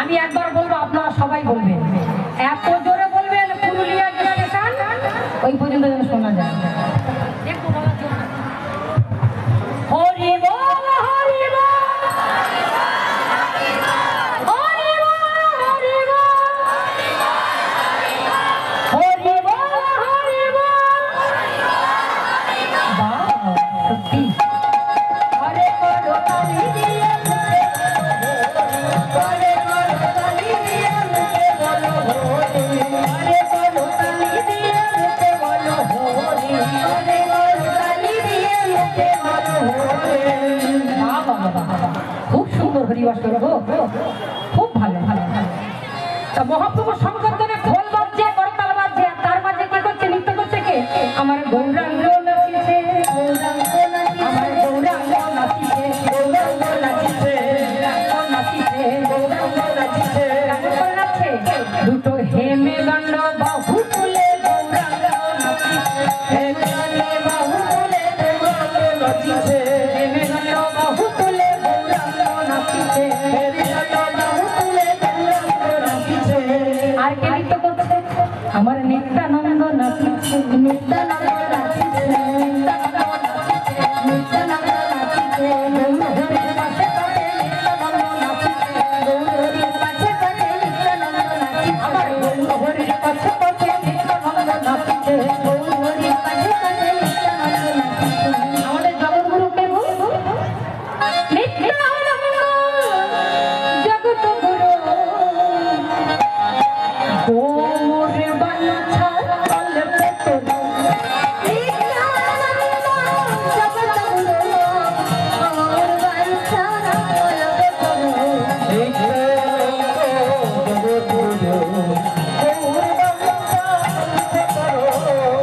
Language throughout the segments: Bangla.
আমি একবার বলবো, আপনারা সবাই বলবেন, এত জোরে বলবেন পুরুলিয়া স্টেশন ওই পর্যন্ত যেন শোনা যায়। হরি বল হরি বল হরি বল হরি বল হরি বল হরি বল। বাহ, সত্যি হরে বলো কালী দিয়ে হরে বলো কালী দিয়ে বলো হরি হরে বলো কালী দিয়ে বলো হরি হরে বলো কালী দিয়ে বলো হরি। খুব সুন্দর হরিবাস গো, খুব ভালো ভালো ভালো। তা মহাপ্রভু সংকীর্তনে খোল বাজছে, করতাল বাজছে, তার মাঝে কি করছে, নৃত্য করছে কে? আমার গৌরাঙ্গ নাচিছে, আমার গৌরাঙ্গ নাচিছে, গৌরাঙ্গ নাচিছে, নাচিছে, গৌরাঙ্গ নাচিছে, নাচছে দুটো হেমে দণ্ড বাহু তুলে গৌরাঙ্গ নাচিছে, হেমে দণ্ড বাহু তুলে গৌরাঙ্গ নাচিছে, হেমে দণ্ড বাহু তুলে গৌরাঙ্গ নাচিছে, হেমে দণ্ড বাহু তুলে গৌরাঙ্গ নাচিছে। আর কে নৃত্য করছে? আমার নিত্যানন্দ নাচিছে, নিত্যানন্দ নাচিছে, নিত্যানন্দ নাচিছে, গৌরহরির পাশে পাশে নিত্যানন্দ নাচিছে, গৌরহরির পাশে পাশে নিত্যানন্দ নাচিছে, আমার গৌরহরির পাশে পাশে নিত্যানন্দ নাচিছে, গৌরহরির পাশে পাশে নিত্যানন্দ নাচিছে। আমাদের জগৎগুরু কে গো? নিত্যানন্দ জগৎগুরু গোর বাঞ্ছা কল্পে তোলো, নিত্যানন্দ জগৎগুরু গোর বাঞ্ছা কল্পে তোলো,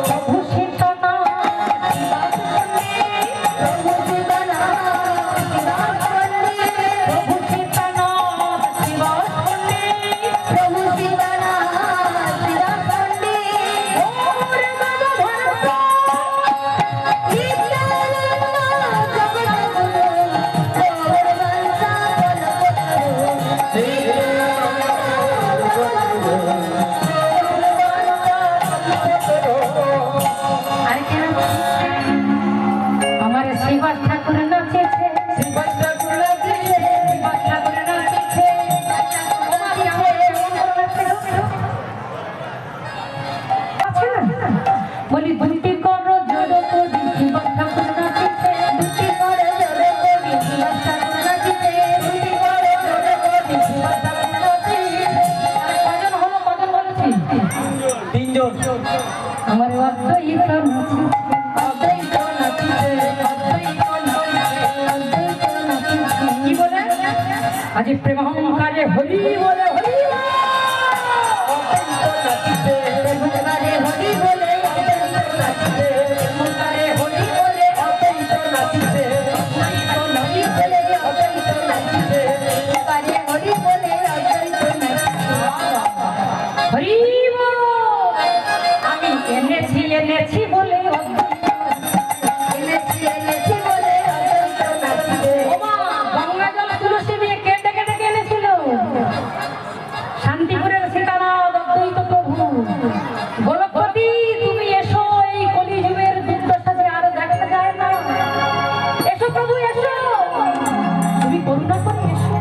প্রভু সীতানা প্রভু সীতানা প্রভু সীতানা শিবাসনে প্রভু সীতানা শিবাসনে গৌর গদাধর নিত্যানন্দ জগৎগুরু গৌর বাঞ্ছা কল্পে আমার শ্রীবাস ঠাকুর নাচেছে, শ্রীবাস ঠাকুর নাচেছে, শ্রীবাস ঠাকুর নাচেছে, বলি দুটি করো জোর করি, শ্রীবাস ঠাকুর নাচেছে, দুটি করো জোর করি, শ্রীবাস ঠাকুর নাচেছে, দুটি করো জোর করি, শ্রীবাস ঠাকুর নাচেছে। কজন হলো, কজন বলেছি? তিনজন। আমার অদ্বৈত নাচিছে, অদ্বৈত নাচিছে, অদ্বৈত নাচিছে, অদ্বৈত নাচিছে। কি বলে? আজ প্রেমহংকারে হরি বলে, হরি বলে, অদ্বৈত নাচিছে, প্রেমহংকারে হরি বলে, অদ্বৈত নাচিছে, প্রেমহংকারে হরি বলে, অদ্বৈত নাচিছে, অদ্বৈত নাচিছে, অদ্বৈত নাচিছে, প্রেমহংকারে হরি বলে, অদ্বৈত নাচিছে। হরি বল। আমি এনেছি বলে এনেছি বলে গঙ্গা জল তুলসী দিয়ে কেটে কেটে এনেছিল। শান্তিপুরের সীতানাথ অদ্বৈত প্রভু গোলকপতি, তুমি এসো, এই কলিযুগের দুর্দশা যে আরো দেখা যায় না। এসো প্রভু এসো, তুমি করুণা করে এসো,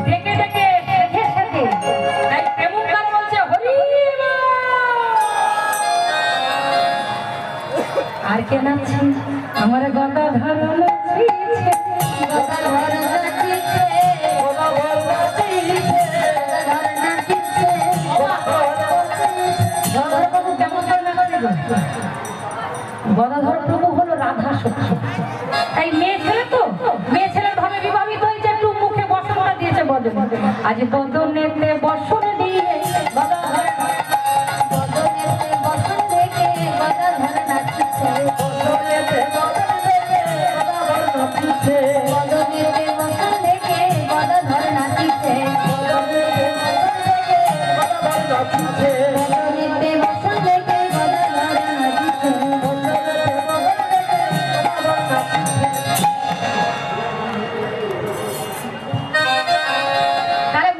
ডেকে ডেকে শেখে শেখে এই প্রেমকার বলছে হরি বল। আর কে নাচছে? আমার গদাধর নাচিছে, গদাধর নাচিছে, গদাধর নাচিছে, গদাধর নাচিছে। গদাধর প্রভু কেমন করে নাচছে গো? গদাধর প্রভু হলো রাধা সখী। এই মেয়ে ছেলে তো, মেয়ে ছেলের ভাবে বিবাহিত হয়েছে, একটু মুখে বসনটা দিয়েছে বদন। আজ বদনেতে বসন দিয়ে গদাধর, বদনেতে বসন দেখে গদাধর নাচিছে, বদনেতে বসন দেখে গদাধর নাচিছে, বদনেতে বসন দেখে গদাধর নাচিছে, বদনেতে বসন দেখে গদাধর নাচিছে, বদনেতে বসন দেখে গদাধর নাচিছে, বদনেতে বসন দেখে গদাধর নাচিছে। তাহলে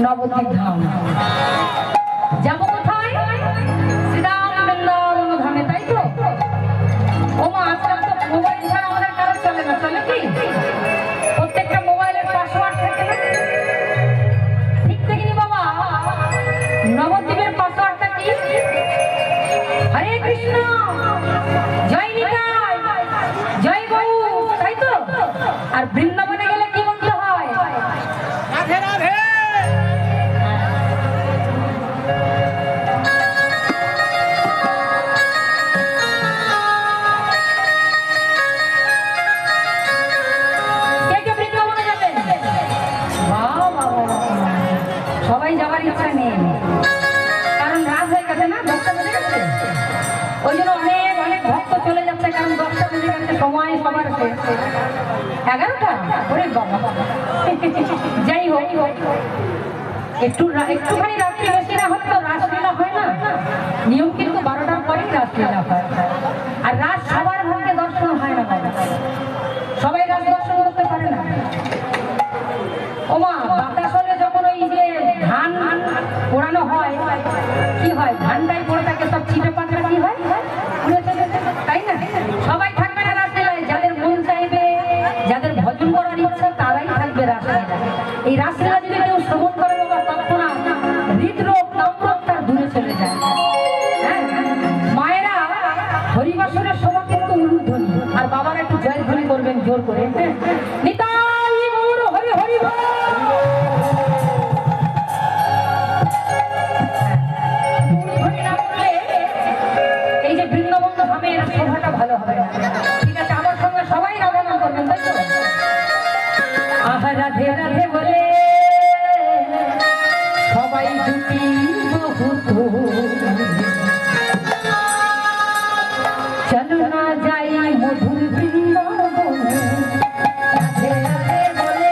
নবদ্বীপ ধাম যাবো কোথায়? শ্রীরাম বৃন্দাবন ধামে, তাই তো? ওমা আজকাল তো মোবাইল ছাড়া আমাদের কারো চলে না, চলে কি? প্রত্যেকটা মোবাইলের পাসওয়ার্ড থাকে না? ঠিক দেখিনি বাবা, নবদ্বীপের পাসওয়ার্ডটা কি? হরে কৃষ্ণ, জয় নিতাই, জয় গৌর, তাই তো? আর বৃন্দাবনে গেলে কি বলতে হয়? রাধে রাধে। সবাই যাওয়ার ইচ্ছা নেই, কারণ রাত হয়ে গেছে না, 10টা বেজে গেছে। ওই জন্য অনেক অনেক ভক্ত চলে যাচ্ছে, কারণ 10টা বেজে গেছে, সময় সবার শেষ। 11টা? ওরে বাবা। যাই হোক, একটুখানি রাত্রি বেশি না হলে তো রাসলীলা হয় না। নিয়ম কিন্তু 12টার পরেই রাসলীলা হয়, আর রাত সবার ভাগ্যে দর্শন হয় না বাবা, সবাই রাত দর্শন করতে পারে না। ওমা বাতাস হলে যখন ওই যে ধান পোড়ানো হয়, কি হয়? ধানটাই পড়ে থাকে, সব ছিটে পাটরা কি হয়, তাই না? সবাই থাকবে না রাসলীলায়, যাদের মন চাইবে, যাদের ভজন করার ইচ্ছা, তারাই থাকবে রাসলীলায়। এই রাসলীলা যদি কেউ শ্রবণ করে বাবা, তৎক্ষণাৎ হৃদরোগ নামরোগ তার দূরে চলে যায়। হ্যাঁ, মায়েরা হরিবাসনের সময় কিন্তু উলুধ্বনি, আর বাবারা একটু জয় ধ্বনি করবেন জোর করে। নিতাই গৌর হরি হরি বল। রাধে রাধে বলে সবাই দুটি বহুত চলো না যাই মধুর বৃন্দাবনে রাধে রাধে বলে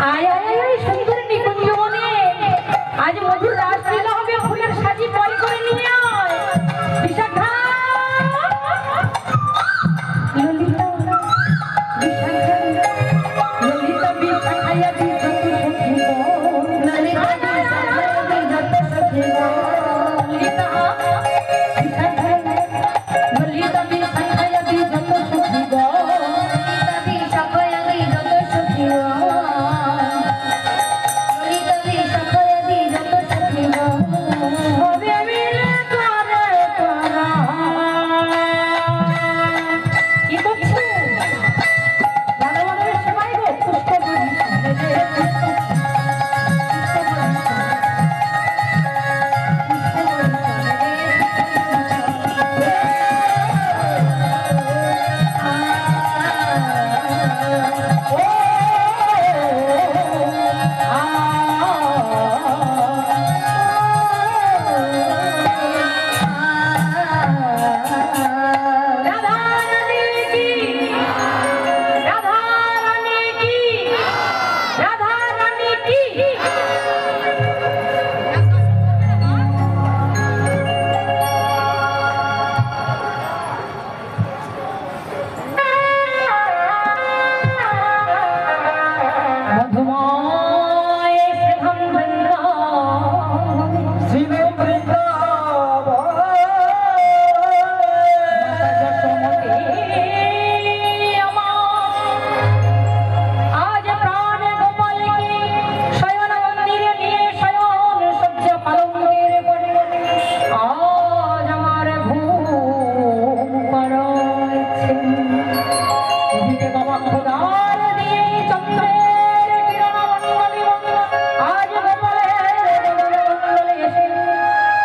আয় আয় আয় সুন্দর নিকুঞ্জ বনে আজ মধুর রাসলীলা হবে ফুলের সাজি পয় করে নিয়ে আয় বিশাখা ললিতা বিশাখা ললিতা বিশাখায়া দি যত সখী ললিতা বিশাখায়া দি যত সখী ললিতা বিশাখা ললিতা বিশাখায়া দি যত সখী ললিতা বিশাখায়া দি যত সখী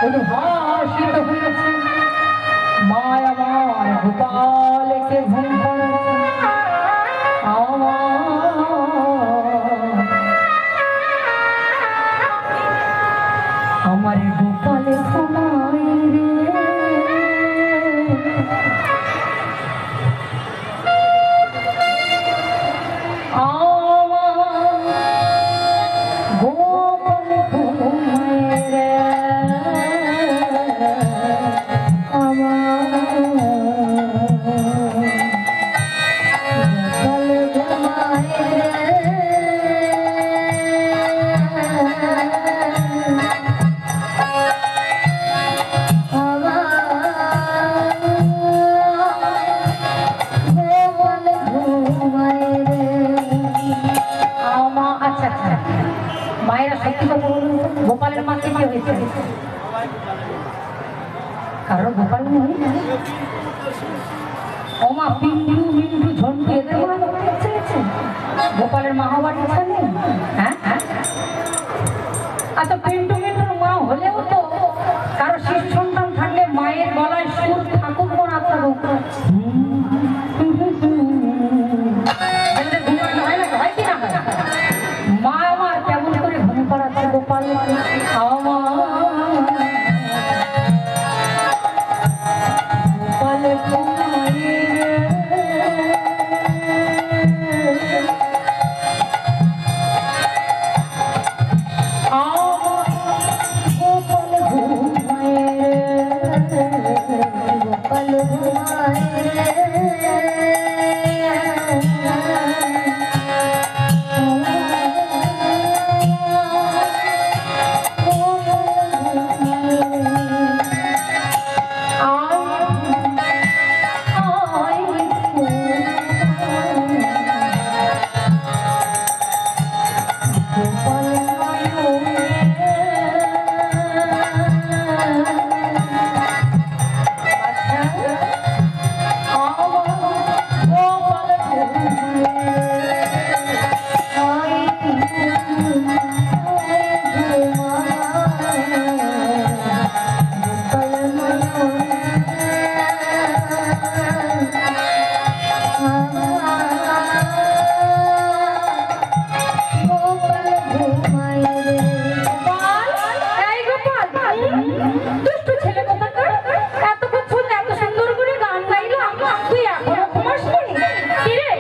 উদ্ভাসিত হয়েছে মায় আমার গোপালকে ঘুম পড়েছে আমার গোপালে ঘুমাই রে মায়েরা সত্যি কথা বলুন গোপালের মাকে কি হয়েছে কারো গোপাল নেই ওমা পিন্টু মিন্টু ঝন্টু এদের গোপালের মা হবার ইচ্ছা নেই হ্যাঁ আচ্ছা পিন্টু মিন্টুর মা হলেও তো কারো শিশু সন্তান থাকলে মায়ের গলায় সুর থাকুক না থাকুক মা আমার কেমন করে ঘুম পাড়াচ্ছে গোপাল